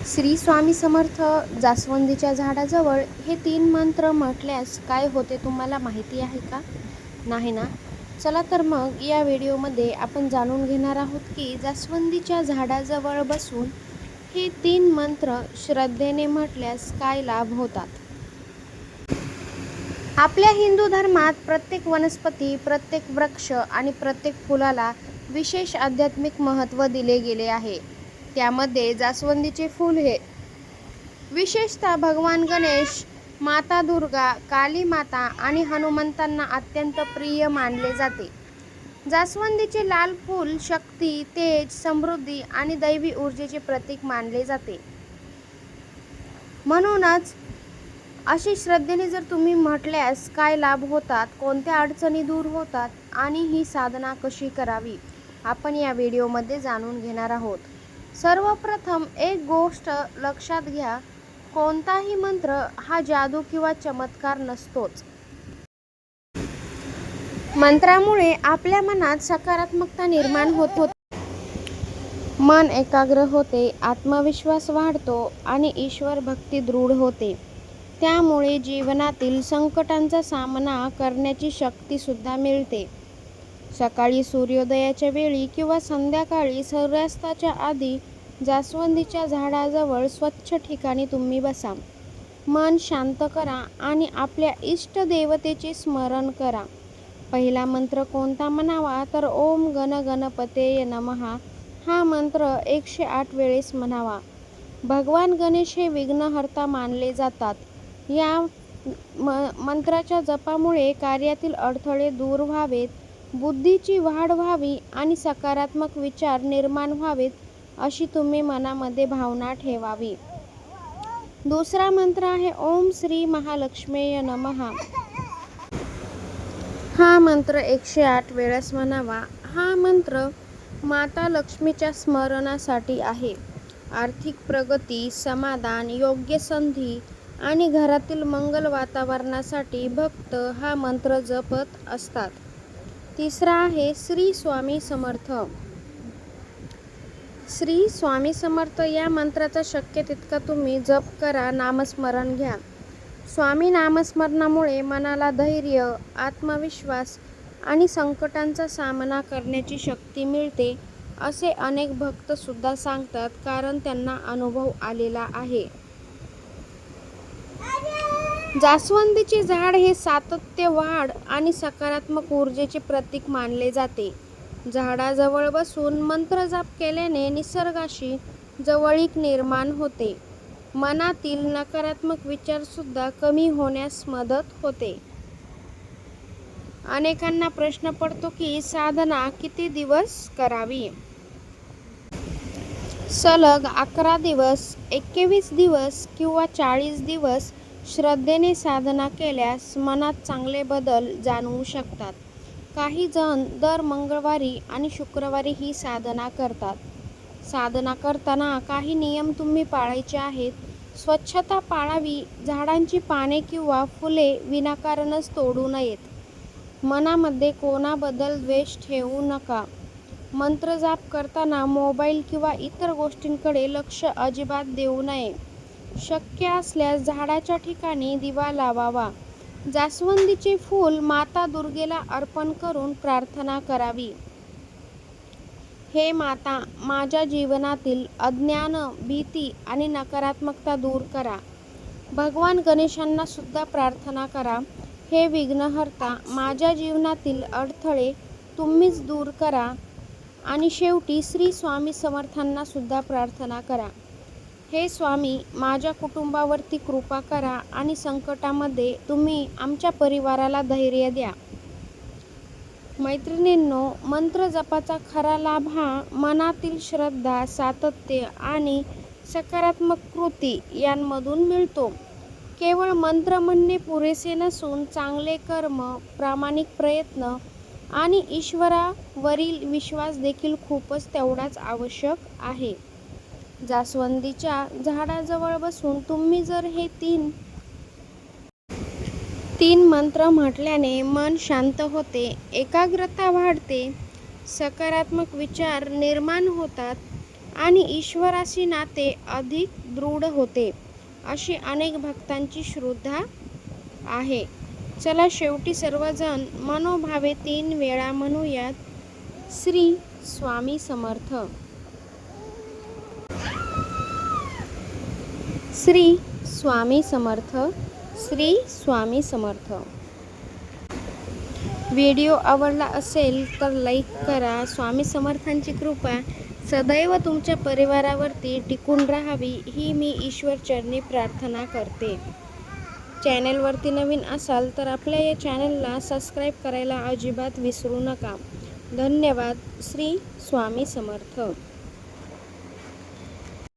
श्री स्वामी समर्थ. जास्वंदीच्या झाडाजवळ हे 3 मंत्र म्हटल्यास काय होते तुम्हाला माहिती आहे का? नाही ना? चला तर मग या व्हिडिओमध्ये आपण जाणून घेणार आहोत की जास्वंदीच्या झाडाजवळ बसून हे 3 मंत्र श्रद्धेने म्हटल्यास काय लाभ होतात. आपल्या हिंदू धर्मात प्रत्येक वनस्पती, प्रत्येक वृक्ष आणि प्रत्येक फुलाला विशेष आध्यात्मिक महत्त्व दिले गेले आहे. त्यामध्ये जास्वंदीचे फूल हे विशेषतः भगवान गणेश, माता दुर्गा, काली माता आणि हनुमंतांना अत्यंत प्रिय मानले जाते. जास्वंदीचे लाल फूल शक्ती, तेज, समृद्धी आणि दैवी ऊर्जेचे प्रतीक मानले जाते. म्हणूनच अशी श्रद्धेने जर तुम्ही म्हटल्यास काय लाभ होतात, कोणत्या अडचणी दूर होतात आणि ही साधना कशी करावी, आपण या व्हिडिओमध्ये जाणून घेणार आहोत. सर्वप्रथम एक गोष्ट लक्षात घ्या, कोणताही मंत्र हा जादू किंवा चमत्कार नसतोच. मंत्रामुळे आपल्या मनात सकारात्मकता निर्माण होते, मन एकाग्र होते, आत्मविश्वास वाढतो आणि ईश्वर भक्ती दृढ होते. त्यामुळे जीवनातील संकटांचा सामना करण्याची शक्ती सुद्धा मिळते. सकाळी सूर्योदयाच्या वेळी किंवा संध्याकाळी सूर्यास्ताच्या आधी जास्वंदीच्या झाडाजवळ स्वच्छ ठिकाणी तुम्ही बसा. मन शांत करा आणि आपल्या इष्ट देवतेचे स्मरण करा. पहिला मंत्र कोणता म्हणावा तर ओम गण गणपतये नमः हा मंत्र 108 वेळेस म्हणावा. भगवान गणेश हे विघ्नहर्ता मानले जातात. या मंत्राच्या जपामुळे कार्यातील अडथळे दूर व्हावेत, बुद्धीची वाढ व्हावी आणि सकारात्मक विचार निर्माण व्हावेत अशी तुम्ही मनामध्ये भावना ठेवावी. दुसरा मंत्र आहे ओम श्री महालक्ष्मीये नमः. हा मंत्र 108 वेळेस म्हणावा. हा मंत्र माता लक्ष्मीच्या स्मरणासाठी आहे. आर्थिक प्रगती, समाधान, योग्य संधी आणि घरातील मंगल वातावरणासाठी भक्त हा मंत्र जपत असतात. तिसरा आहे श्री स्वामी समर्थ. श्री स्वामी समर्थ या मंत्राचा शक्य तितका तुम्ही जप करा, नामस्मरण घ्या. स्वामी नामस्मरणामुळे मनाला धैर्य, आत्मविश्वास आणि संकटांचा सामना करण्याची शक्ती मिळते असे अनेक भक्त सुद्धा सांगतात, कारण त्यांना अनुभव आलेला आहे. जास्वंदीचे झाड हे सातत्य, वाढ आणि सकारात्मक ऊर्जेचे प्रतीक मानले जाते. झाडाजवळ बसून मंत्र जाप केल्याने निसर्गाशी जवळीक निर्माण होते. मनातील नकारात्मक विचार सुद्धा कमी होण्यास मदत होते. अनेकांना प्रश्न पडतो की साधना किती दिवस करावी. सलग 11 दिवस, 21 दिवस किंवा 40 दिवस श्रद्धेने साधना केल्यास मनात चांगले बदल जाणवू शकतात. काही जण दर मंगळवारी आणि शुक्रवारी ही साधना करतात. साधना करताना काही नियम तुम्ही पाळायचे आहेत. स्वच्छता पाळावी. झाडांची पाने किंवा फुले विनाकारणच तोडू नयेत. मनामध्ये कोणाबद्दल द्वेष ठेवू नका. मंत्र जाप करताना मोबाईल किंवा इतर गोष्टींकडे लक्ष अजिबात देऊ नये. शक्य असल्यास झाडाच्या ठिकाणी दिवा लावावा. जास्वंदीचे फूल माता दुर्गेला अर्पण करून प्रार्थना करावी. हे माता, माझ्या जीवनातील अज्ञान, भीती आणि नकारात्मकता दूर करा. भगवान गणेशांना सुद्धा प्रार्थना करा. हे विघ्नहर्ता, माझ्या जीवनातील अडथळे तुम्हीच दूर करा. आणि शेवटी श्री स्वामी समर्थांना सुद्धा प्रार्थना करा. हे स्वामी, माझ्या कुटुंबावरती कृपा करा आणि संकटामध्ये तुम्ही आमच्या परिवाराला धैर्य द्या. मैत्रिणींनो, मंत्र जपाचा खरा लाभ हा मनातील श्रद्धा, सातत्य आणि सकारात्मक कृती यांमधून मिळतो. केवळ मंत्र म्हणणे पुरेसे नसून चांगले कर्म, प्रामाणिक प्रयत्न आणि ईश्वरावरील विश्वास देखील खूपच तेवढाच आवश्यक आहे. जास्वंदीच्या झाडाजवळ बसून तुम्ही जर हे तीन मंत्र म्हटल्याने मन शांत होते, एकाग्रता वाढते, सकारात्मक विचार निर्माण होतात आणि ईश्वराशी नाते अधिक दृढ होते, अशी अनेक भक्तांची श्रद्धा आहे. चला शेवटी सर्वजण मनोभावे 3 वेळा म्हणूयात, श्री स्वामी समर्थ. श्री स्वामी समर्थ. श्री स्वामी समर्थ. व्हिडिओ आवडला असेल तर लाईक करा. स्वामी समर्थांची कृपा सदैव तुमच्या परिवारावरती टिकून राहावी ही मी ईश्वरचरणी प्रार्थना करते. चॅनेलवरती नवीन असाल तर आपल्या या चॅनलला सबस्क्राईब करायला अजिबात विसरू नका. धन्यवाद. श्री स्वामी समर्थ.